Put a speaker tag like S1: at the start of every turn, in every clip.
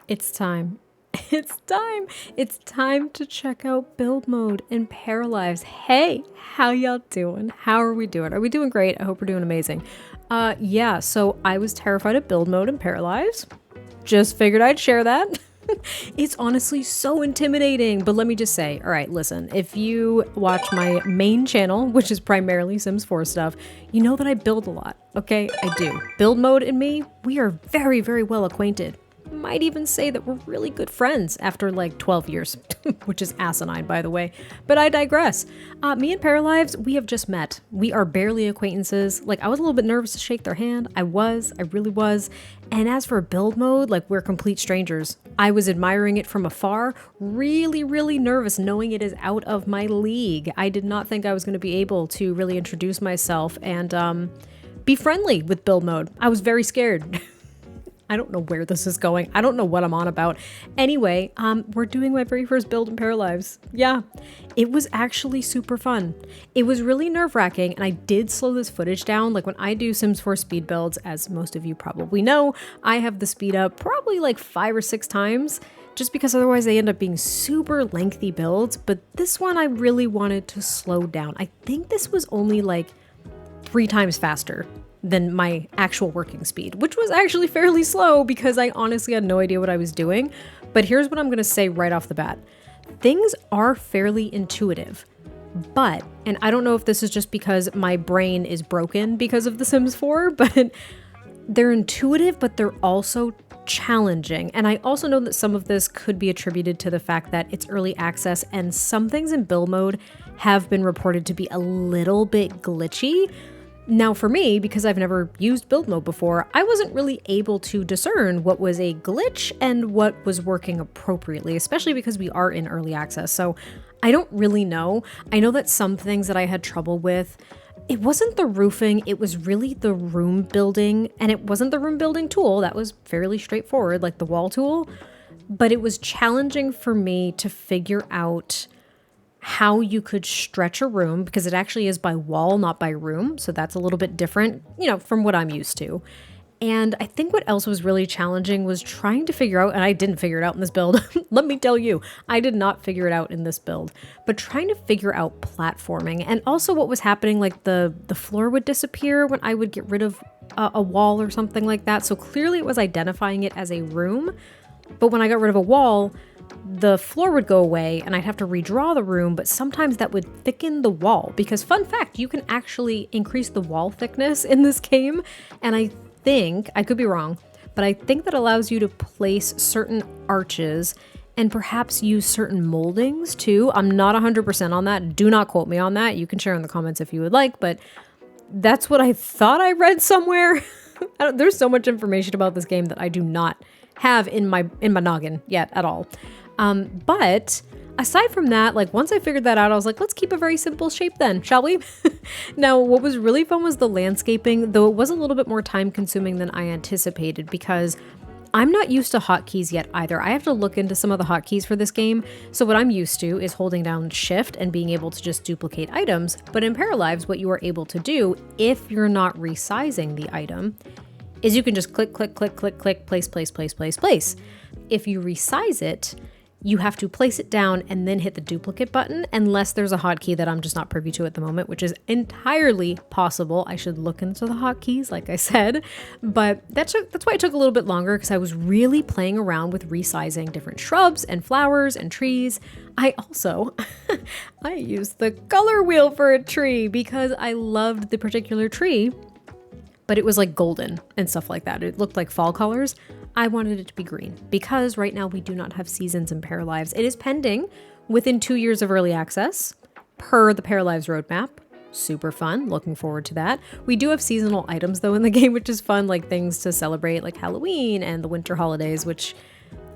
S1: It's time. It's time. It's time to check out build mode in Paralives. Hey, how y'all doing? How are we doing? Are we doing great? I hope we're doing amazing. Yeah, so I was terrified of build mode in Paralives. Just figured I'd share that. It's honestly so intimidating, but let me just say, all right, listen, if you watch my main channel, which is primarily Sims 4 stuff, you know that I build a lot, okay? I do. Build mode and me, we are very, very well acquainted. Might even say that we're really good friends after like 12 years, which is asinine, by the way. But I digress. Me and Paralives, we have just met. We are barely acquaintances. Like, I was a little bit nervous to shake their hand. I really was. And as for build mode, like, we're complete strangers. I was admiring it from afar, really, really nervous knowing it is out of my league. I did not think I was going to be able to really introduce myself and be friendly with build mode. I was very scared. I don't know where this is going. I don't know what I'm on about. Anyway, we're doing my very first build in Paralives. Yeah, it was actually super fun. It was really nerve-wracking, and I did slow this footage down. Like, when I do Sims 4 speed builds, as most of you probably know, I have the speed up probably like 5 or 6 times, just because otherwise they end up being super lengthy builds. But this one I really wanted to slow down. I think this was only like 3 times faster than my actual working speed, which was actually fairly slow because I honestly had no idea what I was doing. But here's what I'm going to say right off the bat. Things are fairly intuitive, but, and I don't know if this is just because my brain is broken because of The Sims 4, but they're intuitive, but they're also challenging. And I also know that some of this could be attributed to the fact that it's early access and some things in build mode have been reported to be a little bit glitchy. Now for me, because I've never used build mode before, I wasn't really able to discern what was a glitch and what was working appropriately, especially because we are in early access. So I don't really know. I know that some things that I had trouble with, it wasn't the roofing, it was really the room building, and it wasn't the room building tool. That was fairly straightforward, like the wall tool, but it was challenging for me to figure out how you could stretch a room, because it actually is by wall, not by room. So that's a little bit different, you know, from what I'm used to. And I think what else was really challenging was trying to figure out, and I didn't figure it out in this build. Let me tell you, I did not figure it out in this build, but trying to figure out platforming and also what was happening, like the floor would disappear when I would get rid of a wall or something like that. So clearly it was identifying it as a room, but when I got rid of a wall, the floor would go away and I'd have to redraw the room, but sometimes that would thicken the wall because, fun fact, you can actually increase the wall thickness in this game. And I think, I could be wrong, but I think that allows you to place certain arches and perhaps use certain moldings too. I'm not 100% on that. Do not quote me on that. You can share in the comments if you would like, but that's what I thought I read somewhere. There's so much information about this game that I do not have in my noggin yet at all. But aside from that, like, once I figured that out, I was like, let's keep a very simple shape then, shall we? Now, what was really fun was the landscaping, though it was a little bit more time consuming than I anticipated because I'm not used to hotkeys yet either. I have to look into some of the hotkeys for this game. So what I'm used to is holding down Shift and being able to just duplicate items. But in Paralives, what you are able to do, if you're not resizing the item, is you can just click, click, click, click, click, place, place, place, place, place. If you resize it, you have to place it down and then hit the duplicate button, unless there's a hotkey that I'm just not privy to at the moment, which is entirely possible. I should look into the hotkeys, like I said, but that's why it took a little bit longer, because I was really playing around with resizing different shrubs and flowers and trees. I also, I used the color wheel for a tree because I loved the particular tree, but it was like golden and stuff like that. It looked like fall colors. I wanted it to be green because right now we do not have seasons in Paralives. It is pending within 2 years of early access per the Paralives roadmap. Super fun. Looking forward to that. We do have seasonal items though in the game, which is fun, like things to celebrate like Halloween and the winter holidays, which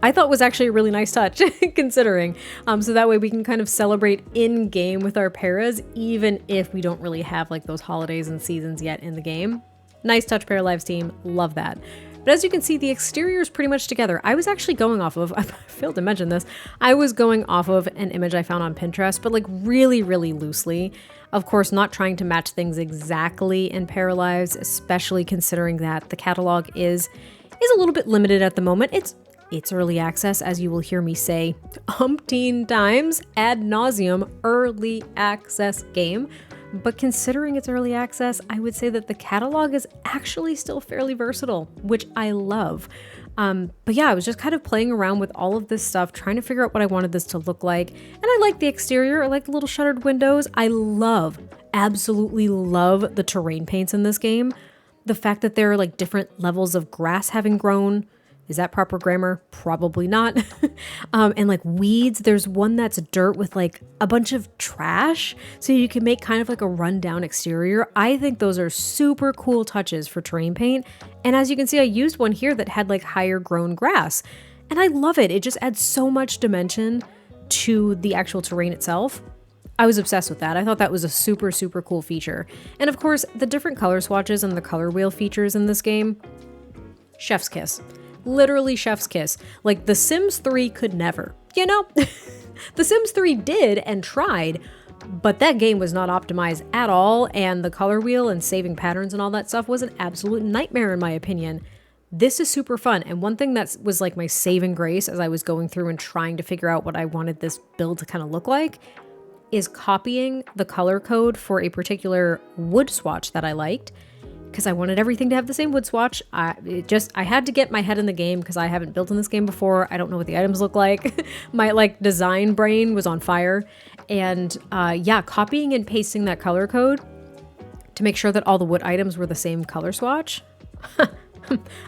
S1: I thought was actually a really nice touch considering. So that way we can kind of celebrate in game with our paras, even if we don't really have like those holidays and seasons yet in the game. Nice touch, Paralives team. Love that. But as you can see, the exterior is pretty much together. I was actually going off of, I failed to mention this, I was going off of an image I found on Pinterest, but like really, really loosely. Of course, not trying to match things exactly in Paralives, especially considering that the catalog is a little bit limited at the moment. It's It's early access, as you will hear me say umpteen times ad nauseum, early access game. But considering it's early access, I would say that the catalog is actually still fairly versatile, which I love. But yeah, I was just kind of playing around with all of this stuff, trying to figure out what I wanted this to look like. And I like the exterior. I like the little shuttered windows. I absolutely love the terrain paints in this game. The fact that there are like different levels of grass having grown. Is that proper grammar? Probably not. And like weeds, there's one that's dirt with like a bunch of trash. So you can make kind of like a rundown exterior. I think those are super cool touches for terrain paint. And as you can see, I used one here that had like higher grown grass. And I love it. It just adds so much dimension to the actual terrain itself. I was obsessed with that. I thought that was a super, super cool feature. And of course, the different color swatches and the color wheel features in this game, chef's kiss. Literally chef's kiss. Like The Sims 3 could never, you know? The Sims 3 did and tried, but that game was not optimized at all, and the color wheel and saving patterns and all that stuff was an absolute nightmare in my opinion. This is super fun, and one thing that was like my saving grace as I was going through and trying to figure out what I wanted this build to kind of look like is copying the color code for a particular wood swatch that I liked, because I wanted everything to have the same wood swatch. I had to get my head in the game because I haven't built in this game before. I don't know what the items look like. My like design brain was on fire. And yeah, copying and pasting that color code to make sure that all the wood items were the same color swatch.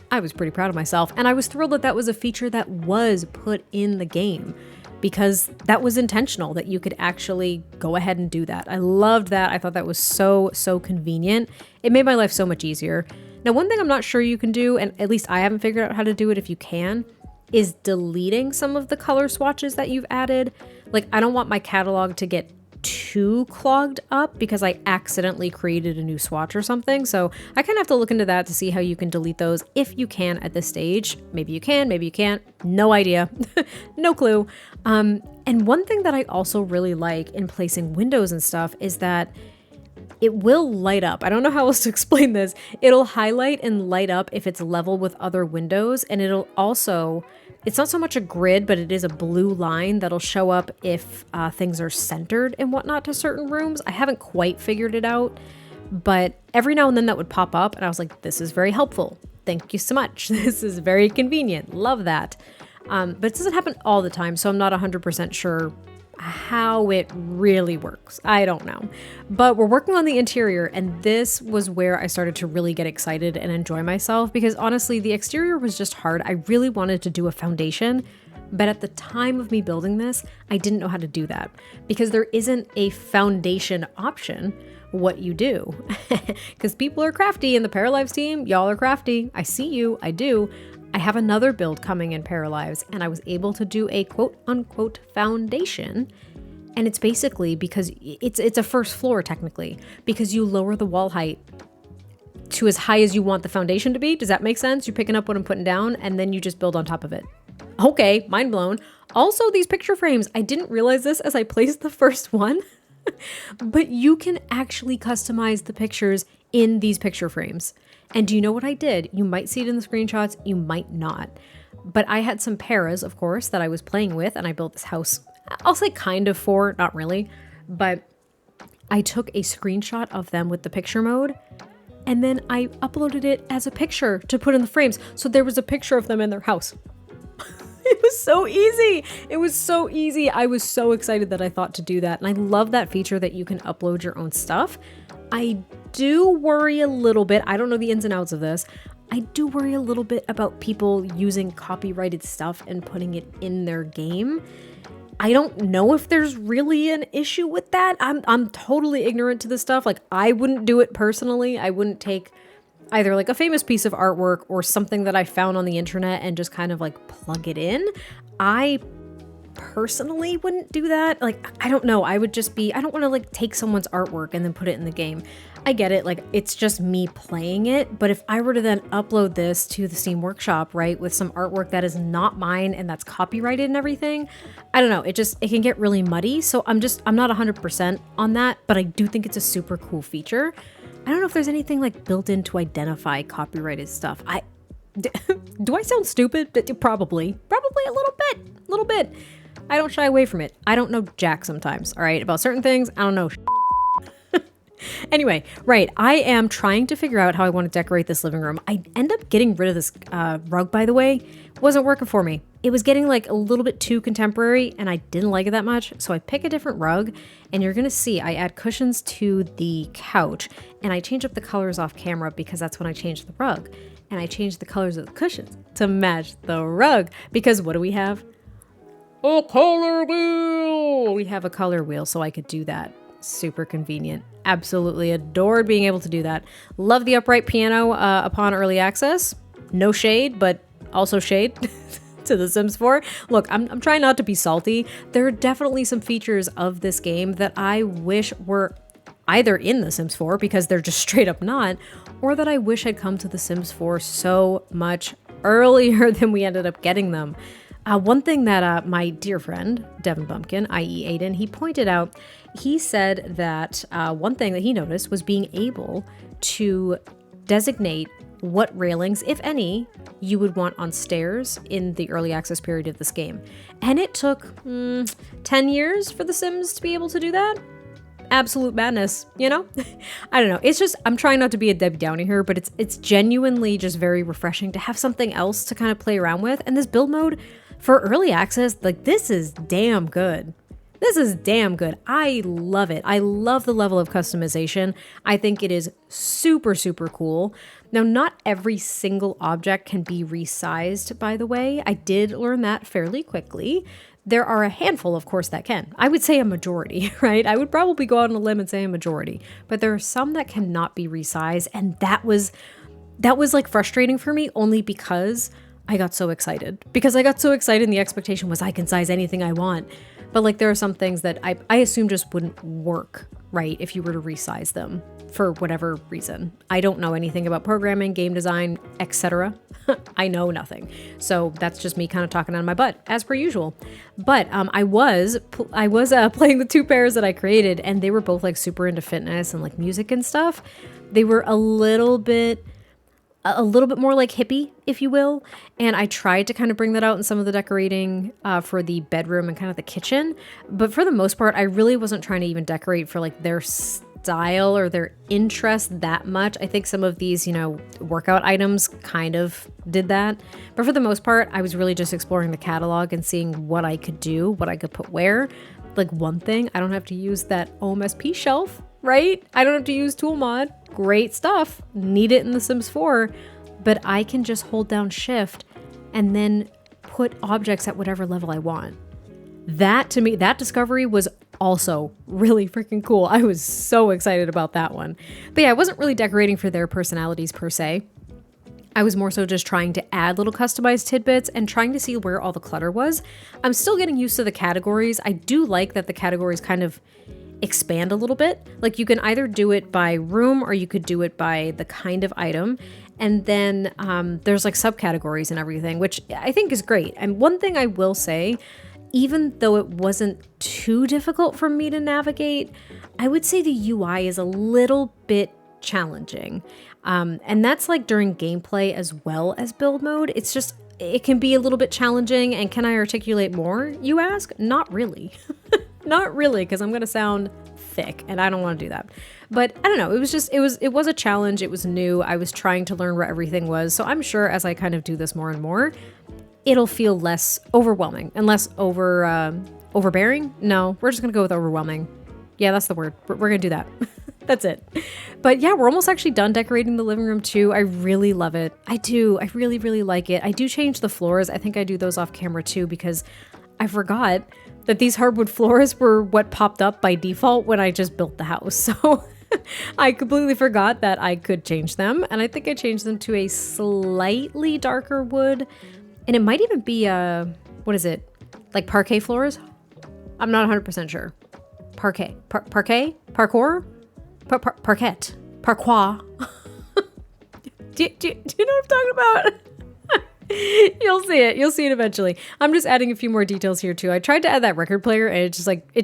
S1: I was pretty proud of myself. And I was thrilled that that was a feature that was put in the game, because that was intentional, that you could actually go ahead and do that. I loved that. I thought that was so, so convenient. It made my life so much easier. Now, one thing I'm not sure you can do, and at least I haven't figured out how to do it if you can, is deleting some of the color swatches that you've added. Like, I don't want my catalog to get too clogged up because I accidentally created a new swatch or something. So I kind of have to look into that to see how you can delete those if you can at this stage. Maybe you can, maybe you can't. No idea. No clue. And one thing that I also really like in placing windows and stuff is that it will light up. I don't know how else to explain this. It'll highlight and light up if it's level with other windows, and it'll also, it's not so much a grid, but it is a blue line that'll show up if things are centered and whatnot to certain rooms. I haven't quite figured it out, but every now and then that would pop up and I was like, this is very helpful. Thank you so much. This is very convenient. Love that. But it doesn't happen all the time, so I'm not 100% sure how it really works. I don't know. But we're working on the interior, and this was where I started to really get excited and enjoy myself, because honestly, the exterior was just hard. I really wanted to do a foundation, but at the time of me building this, I didn't know how to do that because there isn't a foundation option. What you do, because people are crafty in the Paralives team. Y'all are crafty. I see you. I do. I have another build coming in Paralives, and I was able to do a quote unquote foundation. And it's basically because it's a first floor technically, because you lower the wall height to as high as you want the foundation to be. Does that make sense? You're picking up what I'm putting down and then you just build on top of it. Okay, mind blown. Also, these picture frames, I didn't realize this as I placed the first one, but you can actually customize the pictures in these picture frames. And do you know what I did? You might see it in the screenshots, you might not. But I had some paras, of course, that I was playing with, and I built this house, I'll say kind of for, not really, but I took a screenshot of them with the picture mode, and then I uploaded it as a picture to put in the frames. So there was a picture of them in their house. It was so easy. It was so easy. I was so excited that I thought to do that. And I love that feature that you can upload your own stuff. I do worry a little bit. I don't know the ins and outs of this. I do worry a little bit about people using copyrighted stuff and putting it in their game. I don't know if there's really an issue with that. I'm totally ignorant to this stuff. Like, I wouldn't do it personally. I wouldn't take either like a famous piece of artwork or something that I found on the internet and just kind of like plug it in. I personally wouldn't do that. Like, I don't know. I would just be, I don't want to like take someone's artwork and then put it in the game. I get it. Like, it's just me playing it. But if I were to then upload this to the Steam Workshop, right, with some artwork that is not mine and that's copyrighted and everything, I don't know. It can get really muddy. So I'm not 100% on that, but I do think it's a super cool feature. I don't know if there's anything like built in to identify copyrighted stuff. Do I sound stupid? Probably a little bit. I don't shy away from it. I don't know jack sometimes, all right? About certain things, I don't know. Anyway, right, I am trying to figure out how I want to decorate this living room. I end up getting rid of this rug, by the way. It wasn't working for me. It was getting like a little bit too contemporary and I didn't like it that much. So I pick a different rug and you're going to see I add cushions to the couch and I change up the colors off camera because that's when I changed the rug. And I changed the colors of the cushions to match the rug because what do we have? A color wheel! We have a color wheel, so I could do that. Super convenient. Absolutely adored being able to do that. Love the upright piano upon early access. No shade, but also shade to The Sims 4. Look, I'm trying not to be salty. There are definitely some features of this game that I wish were either in The Sims 4 because they're just straight up not, or that I wish had come to The Sims 4 so much earlier than we ended up getting them. One thing that my dear friend, Devin Bumpkin, i.e. Aiden, he pointed out, he said that one thing that he noticed was being able to designate what railings, if any, you would want on stairs in the early access period of this game. And it took 10 years for The Sims to be able to do that. Absolute madness, you know? I don't know. It's just, I'm trying not to be a Debbie Downer here, but it's genuinely just very refreshing to have something else to kind of play around with. And this build mode for early access, like this is damn good. This is damn good. I love it. I love the level of customization. I think it is super, super cool. Now, not every single object can be resized, by the way. I did learn that fairly quickly. There are a handful, of course, that can. I would say a majority, right? I would probably go out on a limb and say a majority, but there are some that cannot be resized. And that was like frustrating for me only because I got so excited. Because I got so excited and the expectation was I can size anything I want. But like there are some things that I assume just wouldn't work, right? If you were to resize them for whatever reason. I don't know anything about programming, game design, etc. I know nothing. So that's just me kind of talking out of my butt as per usual. But I was playing the two pairs that I created and they were both like super into fitness and like music and stuff. They were a little bit more like hippie, if you will. And I tried to kind of bring that out in some of the decorating for the bedroom and kind of the kitchen. But for the most part, I really wasn't trying to even decorate for like their style or their interest that much. I think some of these, workout items kind of did that. But for the most part, I was really just exploring the catalog and seeing what I could do, what I could put where. Like one thing, I don't have to use that OMSP shelf, right? I don't have to use tool mod. Great stuff. Need it in The Sims 4. But I can just hold down shift and then put objects at whatever level I want. That to me, that discovery was also really freaking cool. I was so excited about that one. But yeah, I wasn't really decorating for their personalities per se. I was more so just trying to add little customized tidbits and trying to see where all the clutter was. I'm still getting used to the categories. I do like that the categories kind of expand a little bit. Like you can either do it by room or you could do it by the kind of item. And then there's like subcategories and everything, which I think is great. And one thing I will say, even though it wasn't too difficult for me to navigate, I would say the UI is a little bit challenging. And that's like during gameplay as well as build mode. It's just, it can be a little bit challenging. And can I articulate more, you ask? Not really. Not really, because I'm going to sound thick and I don't want to do that. But I don't know. It was a challenge. It was new. I was trying to learn where everything was. So I'm sure as I kind of do this more and more, it'll feel less overwhelming and less overbearing. No, we're just going to go with overwhelming. Yeah, that's the word. We're going to do that. That's it. But yeah, we're almost actually done decorating the living room too. I really love it. I do. I really, really like it. I do change the floors. I think I do those off camera too because I forgot that these hardwood floors were what popped up by default when I just built the house. So I completely forgot that I could change them. And I think I changed them to a slightly darker wood. And it might even be, what is it? Like parquet floors? I'm not 100% sure. Parquet? Parquet? Parkour? Parquet? Parquois? Do you know what I'm talking about? You'll see it. You'll see it eventually. I'm just adding a few more details here too. I tried to add that record player and it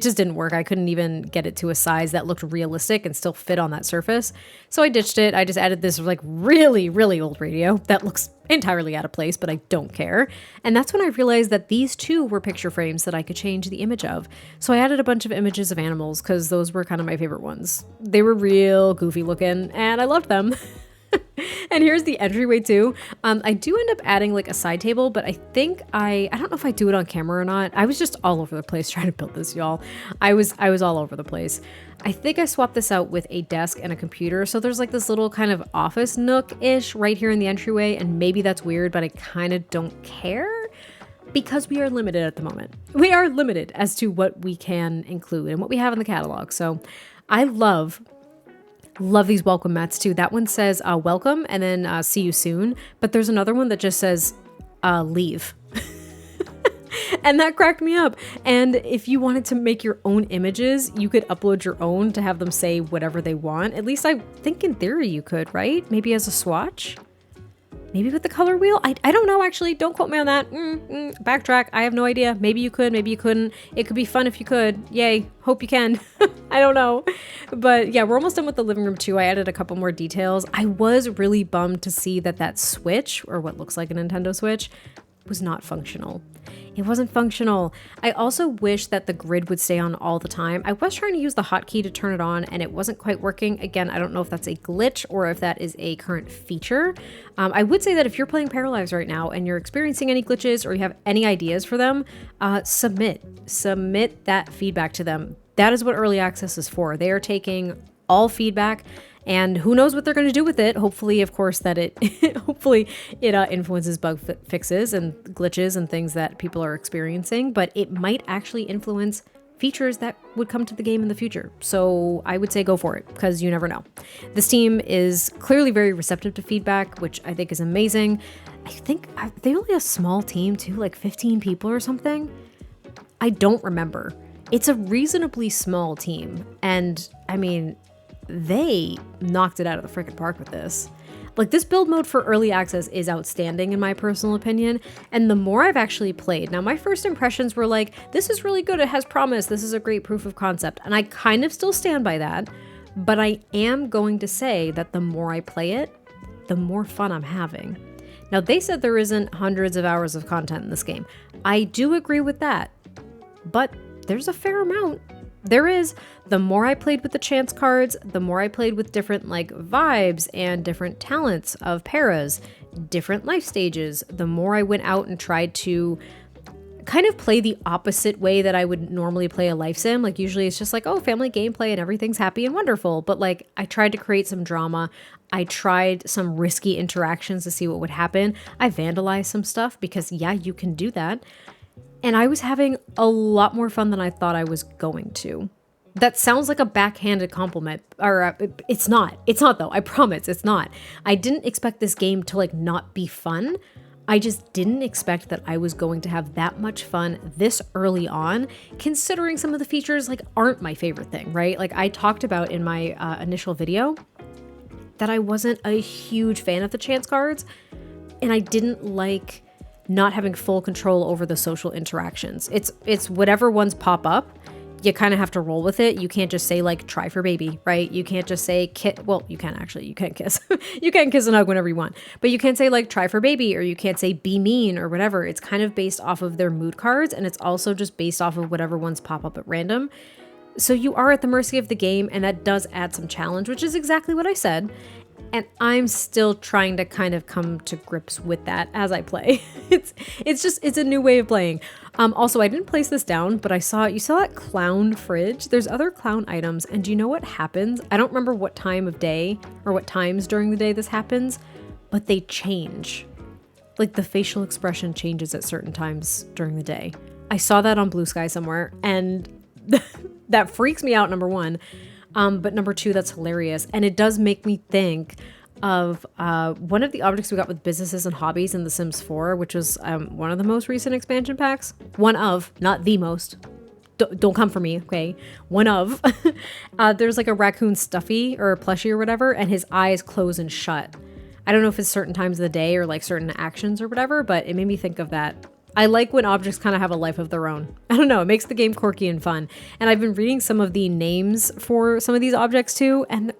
S1: just didn't work. I couldn't even get it to a size that looked realistic and still fit on that surface. So I ditched it. I just added this like really, really old radio that looks entirely out of place, but I don't care. And that's when I realized that these two were picture frames that I could change the image of. So I added a bunch of images of animals because those were kind of my favorite ones. They were real goofy looking and I loved them. And here's the entryway too. I do end up adding like a side table, but I think I don't know if I do it on camera or not. I was just all over the place trying to build this, y'all. I was all over the place. I think I swapped this out with a desk and a computer. So there's like this little kind of office nook-ish right here in the entryway. And maybe that's weird, but I kind of don't care because we are limited at the moment. We are limited as to what we can include and what we have in the catalog. So I love these welcome mats too. That one says welcome and then see you soon. But there's another one that just says leave. And that cracked me up. And if you wanted to make your own images, you could upload your own to have them say whatever they want. At least I think in theory you could, right? Maybe as a swatch? Maybe with the color wheel? I don't know, actually. Don't quote me on that. Backtrack. I have no idea. Maybe you could. Maybe you couldn't. It could be fun if you could. Yay. Hope you can. I don't know. But yeah, we're almost done with the living room too. I added a couple more details. I was really bummed to see that Switch, or what looks like a Nintendo Switch, was not functional. It wasn't functional. I also wish that the grid would stay on all the time. I was trying to use the hotkey to turn it on and it wasn't quite working. Again, I don't know if that's a glitch or if that is a current feature. I would say that if you're playing Paralives right now and you're experiencing any glitches or you have any ideas for them, submit that feedback to them. That is what early access is for. They are taking all feedback. And who knows what they're going to do with it. Hopefully, of course, that it influences bug fixes and glitches and things that people are experiencing. But it might actually influence features that would come to the game in the future. So I would say go for it because you never know. This team is clearly very receptive to feedback, which I think is amazing. I think they only a small team too, like 15 people or something. I don't remember. It's a reasonably small team. And I mean, they knocked it out of the freaking park with this. Like, this build mode for early access is outstanding in my personal opinion, and the more I've actually played, now my first impressions were like, this is really good, it has promise, this is a great proof of concept, and I kind of still stand by that, but I am going to say that the more I play it, the more fun I'm having. Now, they said there isn't hundreds of hours of content in this game. I do agree with that, but there's a fair amount. There is. The more I played with the chance cards, the more I played with different like vibes and different talents of paras, different life stages, the more I went out and tried to kind of play the opposite way that I would normally play a life sim. Like usually it's just like, oh, family gameplay and everything's happy and wonderful. But like I tried to create some drama. I tried some risky interactions to see what would happen. I vandalized some stuff because yeah, you can do that. And I was having a lot more fun than I thought I was going to. That sounds like a backhanded compliment, or it's not. It's not though, I promise it's not. I didn't expect this game to like not be fun. I just didn't expect that I was going to have that much fun this early on, considering some of the features like aren't my favorite thing, right? Like I talked about in my initial video that I wasn't a huge fan of the chance cards, and I didn't like not having full control over the social interactions. It's whatever ones pop up, you kind of have to roll with it. You can't just say like, try for baby, right? You can't just say well, you can actually, you can kiss. You can kiss and hug whenever you want, but you can't say like, try for baby, or you can't say be mean or whatever. It's kind of based off of their mood cards, and it's also just based off of whatever ones pop up at random. So you are at the mercy of the game, and that does add some challenge, which is exactly what I said. And I'm still trying to kind of come to grips with that as I play. It's a new way of playing. Also, I didn't place this down, but you saw that clown fridge. There's other clown items, and do you know what happens? I don't remember what time of day or what times during the day this happens, but they change. Like the facial expression changes at certain times during the day. I saw that on Blue Sky somewhere, and that freaks me out, number one. But number two, that's hilarious. And it does make me think of one of the objects we got with businesses and hobbies in The Sims 4, which was one of the most recent expansion packs. One of, not the most. Don't come for me, okay? One of. There's like a raccoon stuffy or a plushie or whatever, and his eyes close and shut. I don't know if it's certain times of the day or like certain actions or whatever, but it made me think of that. I like when objects kind of have a life of their own. I don't know, it makes the game quirky and fun. And I've been reading some of the names for some of these objects too, and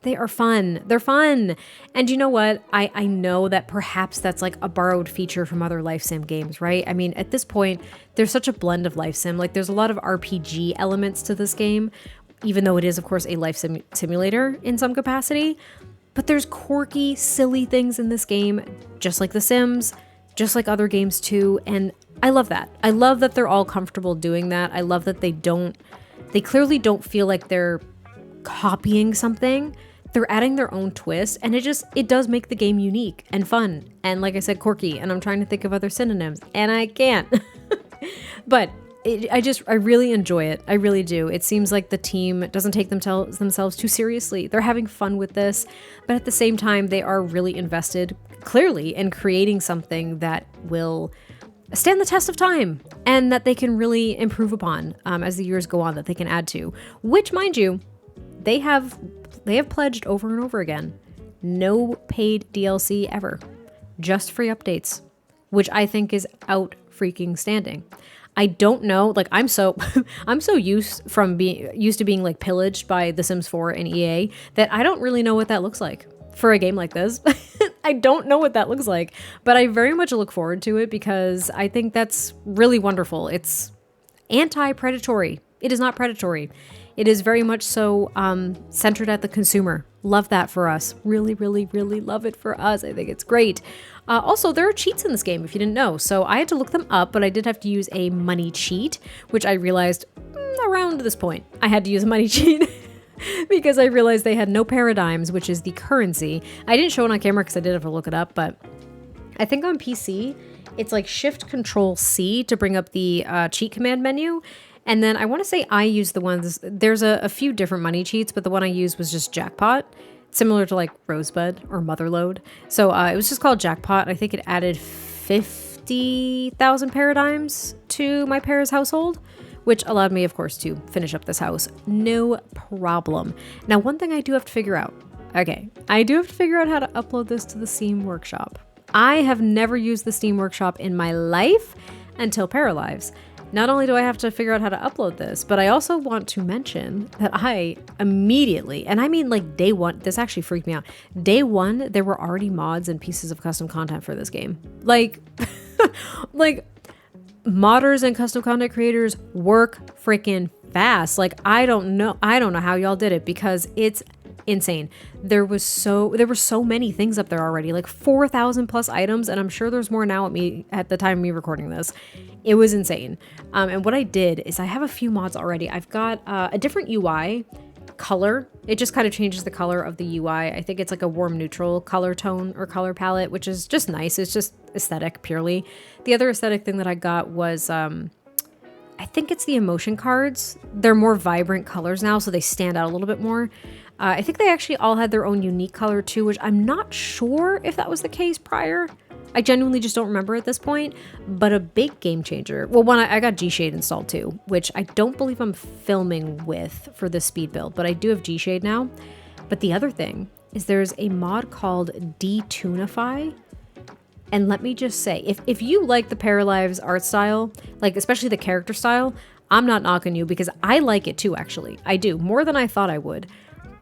S1: they are fun. They're fun. And you know what? I know that perhaps that's like a borrowed feature from other life sim games, right? I mean, at this point, there's such a blend of life sim. Like there's a lot of RPG elements to this game, even though it is, of course, a life simulator in some capacity. But there's quirky, silly things in this game, just like The Sims, just like other games too. And I love that. I love that they're all comfortable doing that. I love that they clearly don't feel like they're copying something. They're adding their own twist, and it does make the game unique and fun. And like I said, quirky, and I'm trying to think of other synonyms, and I can't. But I really enjoy it. I really do. It seems like the team doesn't take themselves too seriously. They're having fun with this, but at the same time, they are really invested, clearly, in creating something that will stand the test of time and that they can really improve upon as the years go on, that they can add to, which, mind you, they have pledged over and over again. No paid DLC ever. Just free updates, which I think is out freaking standing. I don't know, like I'm so used to being like pillaged by The Sims 4 and EA that I don't really know what that looks like for a game like this. I don't know what that looks like, but I very much look forward to it because I think that's really wonderful. It's anti-predatory. It is not predatory. It is very much so centered at the consumer. Love that for us. Really, really, really love it for us. I think it's great. Also, there are cheats in this game, if you didn't know. So I had to look them up, but I did have to use a money cheat, which I realized around this point. I had to use a money cheat because I realized they had no paradigms, which is the currency. I didn't show it on camera because I did have to look it up, but I think on PC, it's like Shift-Control-C to bring up the cheat command menu. And then I want to say I used the ones, there's a few different money cheats, but the one I used was just Jackpot, similar to like Rosebud or Motherlode. So it was just called Jackpot. I think it added 50,000 paradigms to my Paris household, which allowed me, of course, to finish up this house. No problem. Now, one thing I do have to figure out. Okay, I do have to figure out how to upload this to the Steam Workshop. I have never used the Steam Workshop in my life until Paralives. Not only do I have to figure out how to upload this, but I also want to mention that I immediately, and I mean like day one, this actually freaked me out. Day one, there were already mods and pieces of custom content for this game. Like, like modders and custom content creators work freaking fast. Like, I don't know how y'all did it because it's insane. There were so many things up there already, like 4,000 plus items, and I'm sure there's more now at the time of me recording this. It was insane. And what I did is I have a few mods already. I've got a different UI color. It just kind of changes the color of the UI. I think it's like a warm neutral color tone or color palette, which is just nice. It's just aesthetic purely. The other aesthetic thing that I got was I think it's the emotion cards. They're more vibrant colors now, so they stand out a little bit more. I think they actually all had their own unique color too, which I'm not sure if that was the case prior. I genuinely just don't remember at this point, but a big game changer. Well, one, I got G-Shade installed too, which I don't believe I'm filming with for this speed build, but I do have G-Shade now. But the other thing is there's a mod called Detunify. And let me just say, if you like the Paralives art style, like especially the character style, I'm not knocking you because I like it too, actually. I do, more than I thought I would.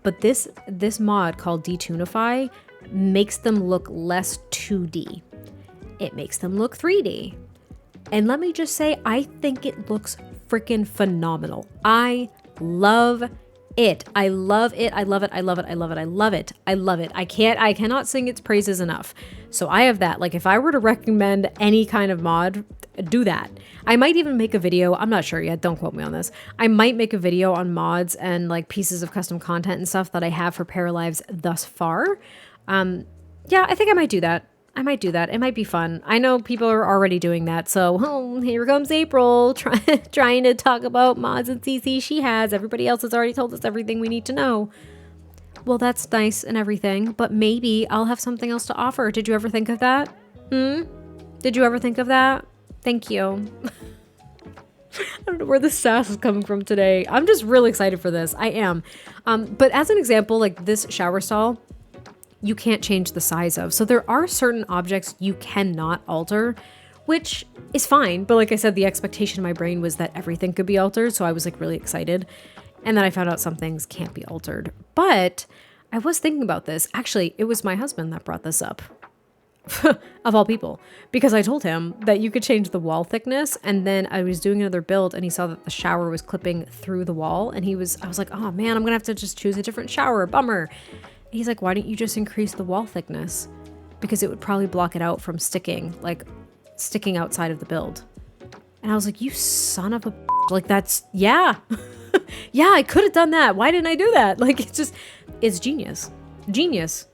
S1: But this mod called Detunify makes them look less 2D. It makes them look 3D. And let me just say, I think it looks freaking phenomenal. I love it. I love it. I love it. I love it. I love it. I love it. I love it. I cannot sing its praises enough. So I have that. Like if I were to recommend any kind of mod, do that. I might even make a video. I'm not sure yet. Don't quote me on this. I might make a video on mods and like pieces of custom content and stuff that I have for Paralives thus far. Yeah, I think I might do that. It might be fun. I know people are already doing that. So here comes April trying to talk about mods and CC she has. Everybody else has already told us everything we need to know. Well, that's nice and everything, but maybe I'll have something else to offer. Did you ever think of that? Did you ever think of that? Thank you. I don't know where the sass is coming from today. I'm just really excited for this. I am. But as an example, like this shower stall, you can't change the size of. So there are certain objects you cannot alter, which is fine. But like I said, the expectation in my brain was that everything could be altered. So I was like really excited. And then I found out some things can't be altered. But I was thinking about this. Actually, it was my husband that brought this up. Of all people, because I told him that you could change the wall thickness, and then I was doing another build and he saw that the shower was clipping through the wall, and I was like, oh man, I'm gonna have to just choose a different shower, bummer. And he's like, why don't you just increase the wall thickness? Because it would probably block it out from sticking outside of the build. And I was like, you son of a like that's, yeah. Yeah, I could have done that. Why didn't I do that? Like, it's genius. Genius.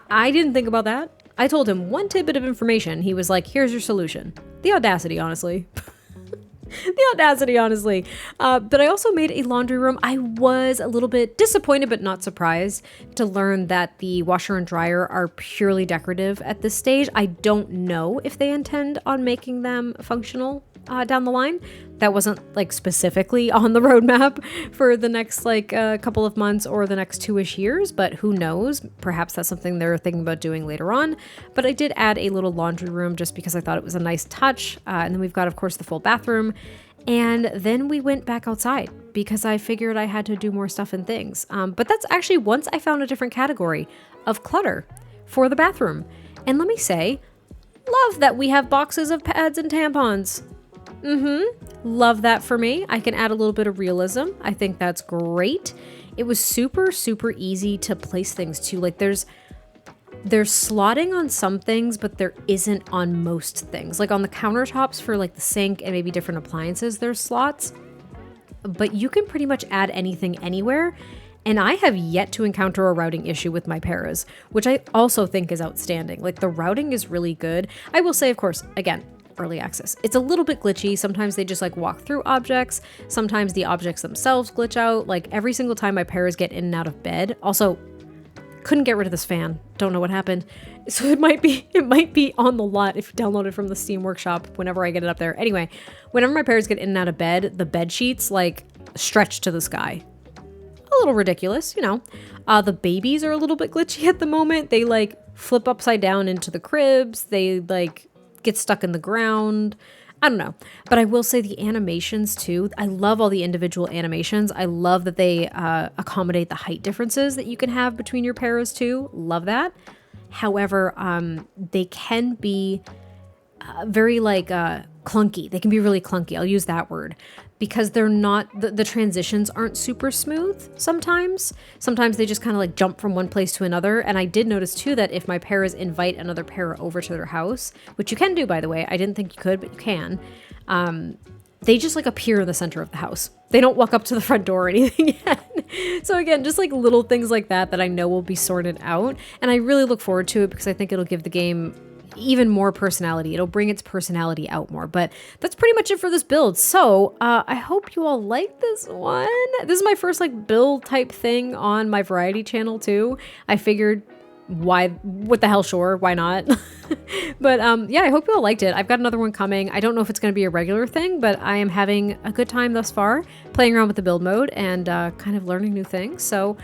S1: I didn't think about that. I told him one tidbit of information. He was like, here's your solution. The audacity, honestly. The audacity, honestly. But I also made a laundry room. I was a little bit disappointed, but not surprised to learn that the washer and dryer are purely decorative at this stage. I don't know if they intend on making them functional down the line. That wasn't like specifically on the roadmap for the next couple of months or the next 2-ish years, but who knows? Perhaps that's something they're thinking about doing later on. But I did add a little laundry room just because I thought it was a nice touch. And then we've got, of course, the full bathroom. And then we went back outside because I figured I had to do more stuff and things. But that's actually once I found a different category of clutter for the bathroom. And let me say, love that we have boxes of pads and tampons. Love that for me. I can add a little bit of realism. I think that's great. It was super, super easy to place things too. Like there's slotting on some things, but there isn't on most things. Like on the countertops for like the sink and maybe different appliances, there's slots, but you can pretty much add anything anywhere. And I have yet to encounter a routing issue with my paras, which I also think is outstanding. Like the routing is really good. I will say, of course, again, early access. It's a little bit glitchy. Sometimes they just like walk through objects. Sometimes the objects themselves glitch out. Like every single time my paras get in and out of bed. Also, couldn't get rid of this fan. Don't know what happened. So it might be on the lot if you download it from the Steam Workshop whenever I get it up there. Anyway, whenever my paras get in and out of bed, the bed sheets like stretch to the sky. A little ridiculous, you know. The babies are a little bit glitchy at the moment. They like flip upside down into the cribs. They like get stuck in the ground. I don't know. But I will say the animations too. I love all the individual animations. I love that they accommodate the height differences that you can have between your paras too. Love that. However, they can be very clunky. They can be really clunky. I'll use that word because they're not, the transitions aren't super smooth sometimes. Sometimes they just kind of like jump from one place to another. And I did notice too that if my paras invite another para over to their house, which you can do, by the way, I didn't think you could, but you can, they just like appear in the center of the house. They don't walk up to the front door or anything yet. So again, just like little things like that I know will be sorted out. And I really look forward to it because I think it'll give the game even more personality. It'll bring its personality out more. But that's pretty much it for this build. So I hope you all like this one. This is my first like build type thing on my variety channel too. I figured what the hell, sure, why not? But yeah, I hope you all liked it. I've got another one coming. I don't know if it's going to be a regular thing, but I am having a good time thus far playing around with the build mode and kind of learning new things. So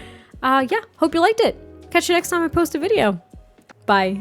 S1: yeah, hope you liked it. Catch you next time I post a video. Bye.